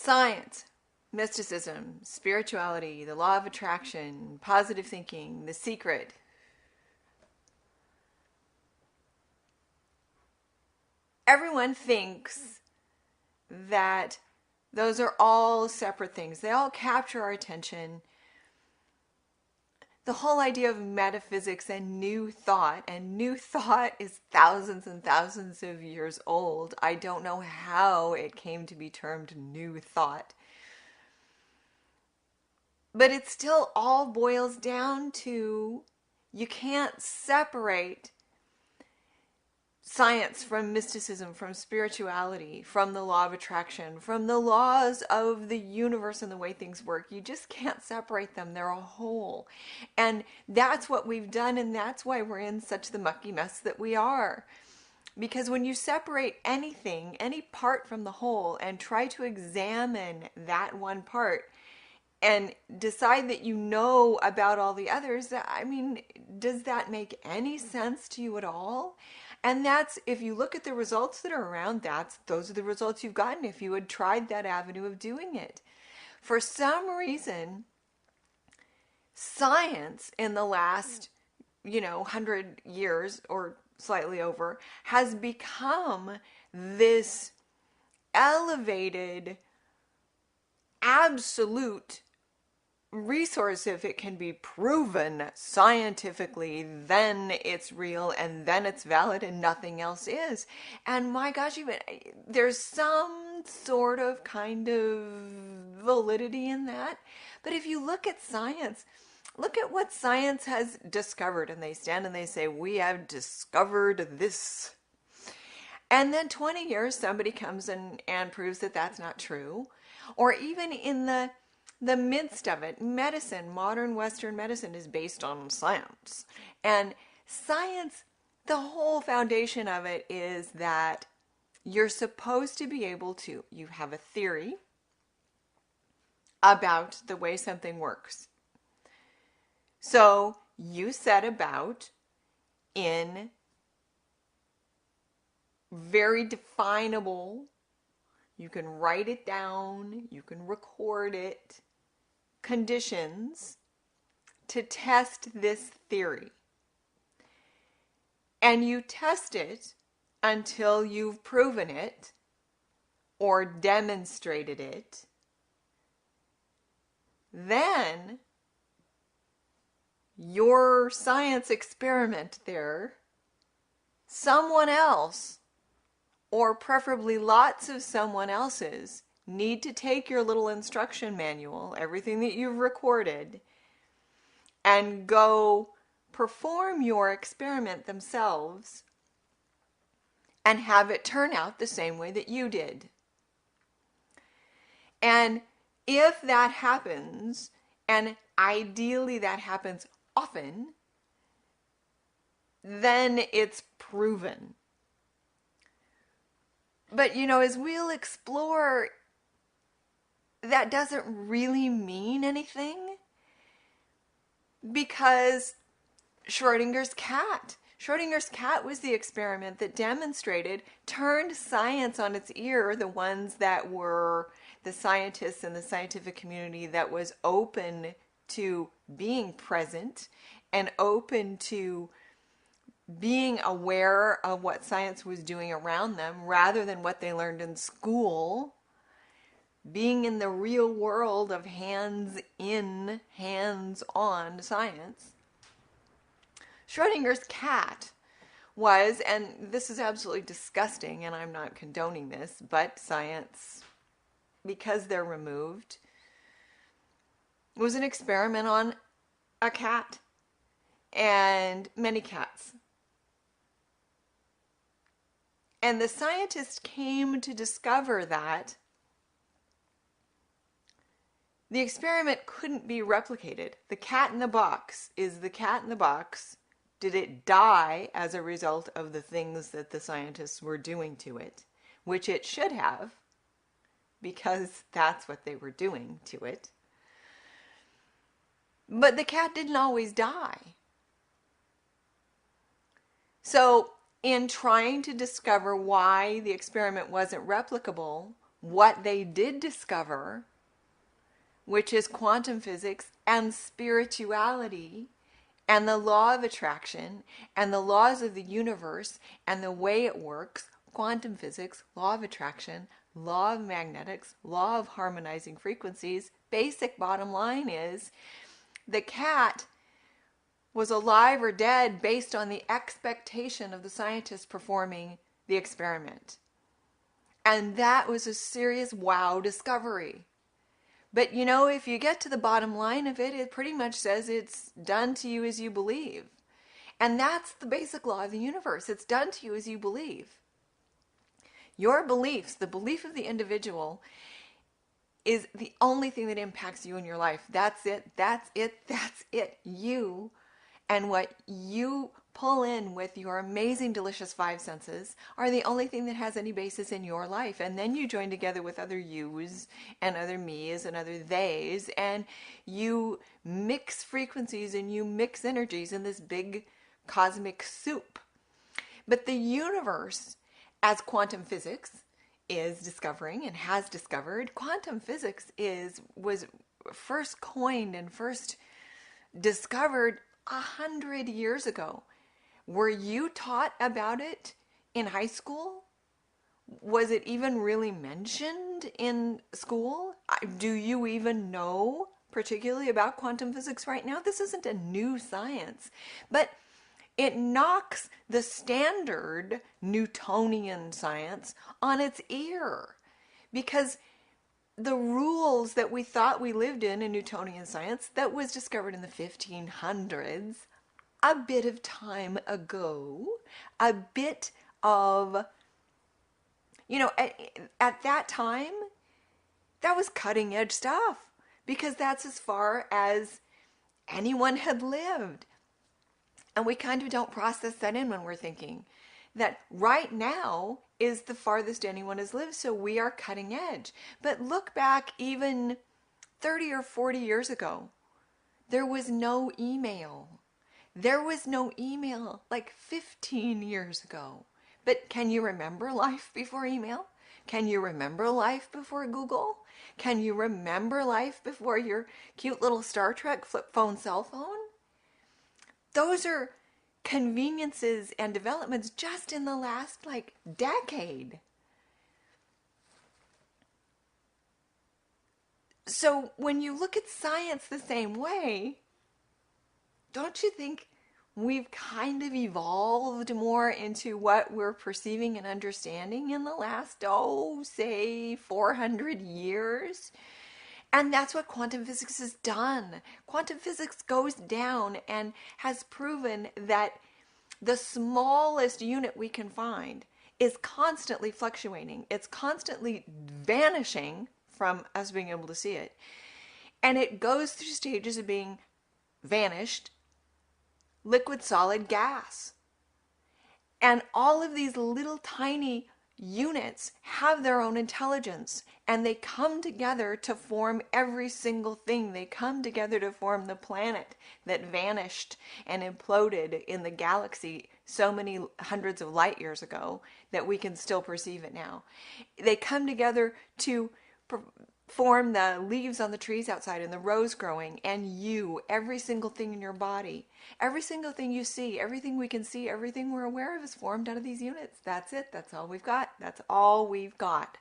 Science, mysticism, spirituality, the law of attraction, positive thinking, the secret. Everyone thinks that those are all separate things. They all capture our attention. The whole idea of metaphysics and new thought is thousands and thousands of years old. I don't know how it came to be termed new thought. But it still all boils down to you can't separate science from mysticism, from spirituality, from the law of attraction, from the laws of the universe and the way things work. You just can't separate them. They're a whole. And that's what we've done, and that's why we're in such the mucky mess that we are. Because when you separate anything, any part from the whole, and try to examine that one part, and decide that you know about all the others, I mean, does that make any sense to you at all? And that's, if you look at the results that are around, those are the results you've gotten if you had tried that avenue of doing it. For some reason, science in the last, 100 years or slightly over has become this elevated, absolute resource. If it can be proven scientifically, then it's real and then it's valid and nothing else is. And my gosh, even there's some sort of kind of validity in that. But if you look at science, look at what science has discovered, and they stand and they say, we have discovered this. And then 20 years somebody comes and proves that that's not true. Or even in the midst of it, medicine, modern Western medicine is based on science. And science, the whole foundation of it is that you're supposed to be able to, you have a theory about the way something works. So you set about in very definable, you can write it down, you can record it, conditions to test this theory. And you test it until you've proven it or demonstrated it. Then your science experiment there, someone else, or preferably lots of someone else's, need to take your little instruction manual, everything that you've recorded, and go perform your experiment themselves and have it turn out the same way that you did. And if that happens, and ideally that happens often, then it's proven. But, as we'll explore, that doesn't really mean anything, because Schrodinger's cat was the experiment that demonstrated, turned science on its ear, the ones that were the scientists in the scientific community that was open to being present and open to being aware of what science was doing around them rather than what they learned in school, being in the real world of hands-in, hands-on science. Schrodinger's cat was, and this is absolutely disgusting, and I'm not condoning this, but science, because they're removed, was an experiment on a cat and many cats. And the scientists came to discover that the experiment couldn't be replicated. The cat in the box is the cat in the box. Did it die as a result of the things that the scientists were doing to it? Which it should have, because that's what they were doing to it. But the cat didn't always die. So, in trying to discover why the experiment wasn't replicable, what they did discover, which is quantum physics and spirituality and the law of attraction and the laws of the universe and the way it works, quantum physics, law of attraction, law of magnetics, law of harmonizing frequencies. Basic bottom line is the cat was alive or dead based on the expectation of the scientists performing the experiment. And that was a serious wow discovery. But you know, if you get to the bottom line of it, it pretty much says it's done to you as you believe. And that's the basic law of the universe. It's done to you as you believe. Your beliefs, the belief of the individual, is the only thing that impacts you in your life. That's it. That's it. That's it. You and what you pull in with your amazing, delicious five senses are the only thing that has any basis in your life. And then you join together with other yous and other me's and other they's, and you mix frequencies and you mix energies in this big cosmic soup. But the universe, as quantum physics is discovering and has discovered, quantum physics was first coined and first discovered 100 years ago. Were you taught about it in high school? Was it even really mentioned in school? Do you even know particularly about quantum physics right now? This isn't a new science, but it knocks the standard Newtonian science on its ear, because the rules that we thought we lived in Newtonian science that was discovered in the 1500s, a bit of time ago, a bit of, at that time, that was cutting edge stuff, because that's as far as anyone had lived. And we kind of don't process that in when we're thinking that right now is the farthest anyone has lived, so we are cutting edge. But look back even 30 or 40 years ago. There was no email. There was no email like 15 years ago. But can you remember life before email? Can you remember life before Google? Can you remember life before your cute little Star Trek flip phone cell phone? Those are conveniences and developments just in the last decade. So when you look at science the same way, don't you think we've kind of evolved more into what we're perceiving and understanding in the last, say 400 years? And that's what quantum physics has done. Quantum physics goes down and has proven that the smallest unit we can find is constantly fluctuating. It's constantly vanishing from us being able to see it. And it goes through stages of being vanished, liquid, solid, gas. And all of these little tiny units have their own intelligence, and they come together to form every single thing. They come together to form the planet that vanished and imploded in the galaxy so many hundreds of light years ago that we can still perceive it now. They come together to form the leaves on the trees outside and the rose growing, and you, every single thing in your body, every single thing you see, everything we can see, everything we're aware of is formed out of these units. That's it. That's all we've got. That's all we've got.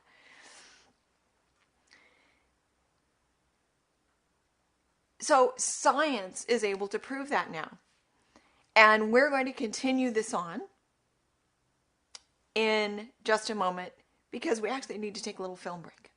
So science is able to prove that now. And we're going to continue this on in just a moment, because we actually need to take a little film break.